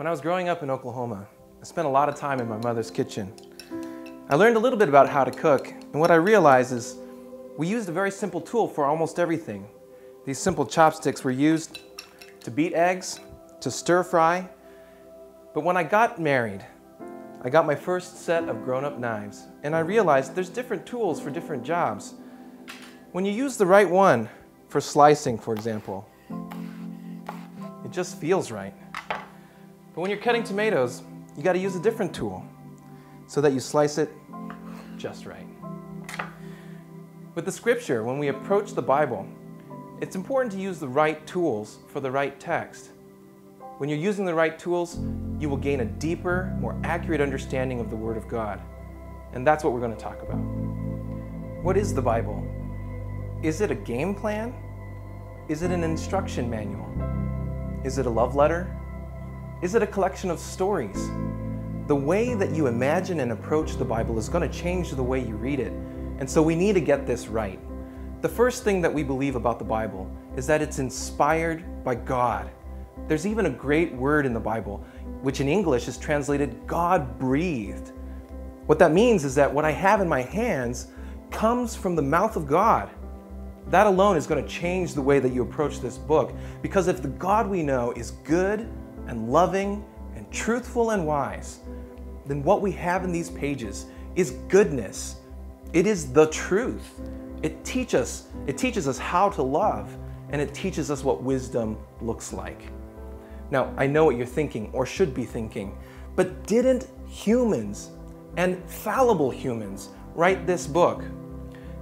When I was growing up in Oklahoma, I spent a lot of time in my mother's kitchen. I learned a little bit about how to cook, and what I realized is we used a very simple tool for almost everything. These simple chopsticks were used to beat eggs, to stir fry, but when I got married, I got my first set of grown-up knives, and I realized there's different tools for different jobs. When you use the right one for slicing, for example, it just feels right. But when you're cutting tomatoes, you got to use a different tool so that you slice it just right. With the scripture, when we approach the Bible, it's important to use the right tools for the right text. When you're using the right tools, you will gain a deeper, more accurate understanding of the Word of God. And that's what we're going to talk about. What is the Bible? Is it a game plan? Is it an instruction manual? Is it a love letter? Is it a collection of stories? The way that you imagine and approach the Bible is going to change the way you read it. And so we need to get this right. The first thing that we believe about the Bible is that it's inspired by God. There's even a great word in the Bible, which in English is translated God-breathed. What that means is that what I have in my hands comes from the mouth of God. That alone is going to change the way that you approach this book, because if the God we know is good and loving and truthful and wise, then what we have in these pages is goodness. It is the truth. It teaches us how to love, and it teaches us what wisdom looks like. Now, I know what you're thinking, or should be thinking, but didn't humans, and fallible humans, write this book?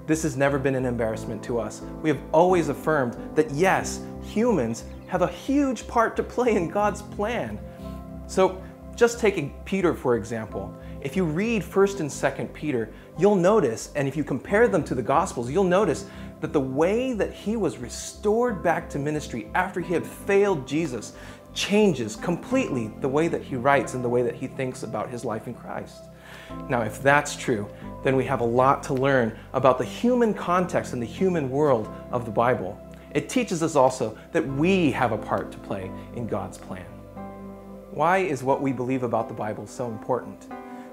This has never been an embarrassment to us. We have always affirmed that yes, humans have a huge part to play in God's plan. So just taking Peter, for example, if you read 1st and 2nd Peter, you'll notice, and if you compare them to the Gospels, you'll notice that the way that he was restored back to ministry after he had failed Jesus changes completely the way that he writes and the way that he thinks about his life in Christ. Now, if that's true, then we have a lot to learn about the human context and the human world of the Bible. It teaches us also that we have a part to play in God's plan. Why is what we believe about the Bible so important?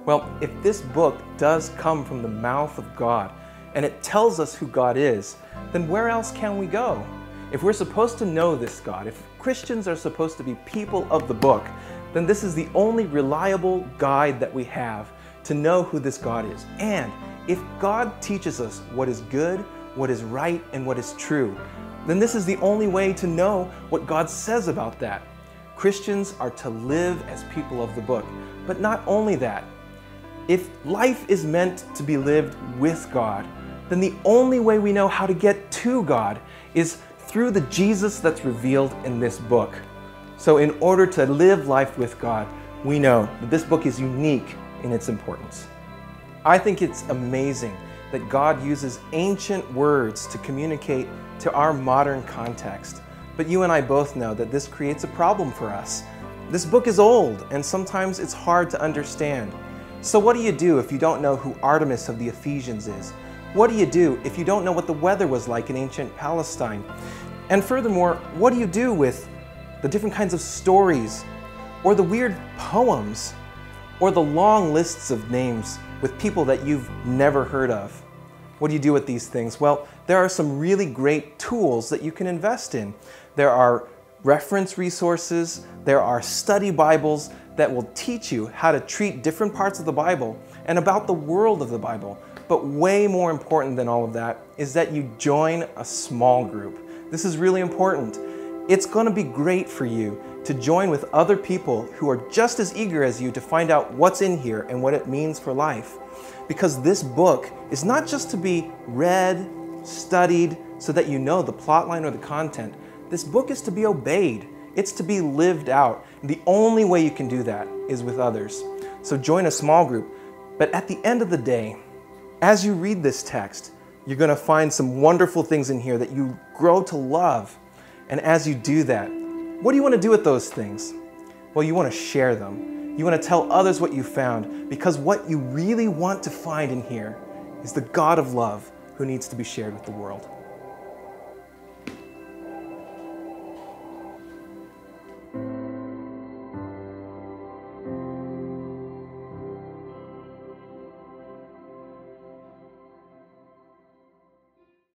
Well, if this book does come from the mouth of God and it tells us who God is, then where else can we go? If we're supposed to know this God, if Christians are supposed to be people of the book, then this is the only reliable guide that we have to know who this God is. And if God teaches us what is good, what is right, and what is true, then this is the only way to know what God says about that. Christians are to live as people of the book. But not only that, if life is meant to be lived with God, then the only way we know how to get to God is through the Jesus that's revealed in this book. So in order to live life with God, we know that this book is unique in its importance. I think it's amazing that God uses ancient words to communicate to our modern context. But you and I both know that this creates a problem for us. This book is old, and sometimes it's hard to understand. So what do you do if you don't know who Artemis of the Ephesians is? What do you do if you don't know what the weather was like in ancient Palestine? And furthermore, what do you do with the different kinds of stories, or the weird poems, or the long lists of names with people that you've never heard of? What do you do with these things? Well, there are some really great tools that you can invest in. There are reference resources, there are study Bibles that will teach you how to treat different parts of the Bible and about the world of the Bible. But way more important than all of that is that you join a small group. This is really important. It's going to be great for you to join with other people who are just as eager as you to find out what's in here and what it means for life. Because this book is not just to be read, studied, so that you know the plot line or the content. This book is to be obeyed. It's to be lived out. The only way you can do that is with others. So join a small group. But at the end of the day, as you read this text, you're going to find some wonderful things in here that you grow to love. And as you do that, what do you want to do with those things? Well, you want to share them. You want to tell others what you found, because what you really want to find in here is the God of love who needs to be shared with the world.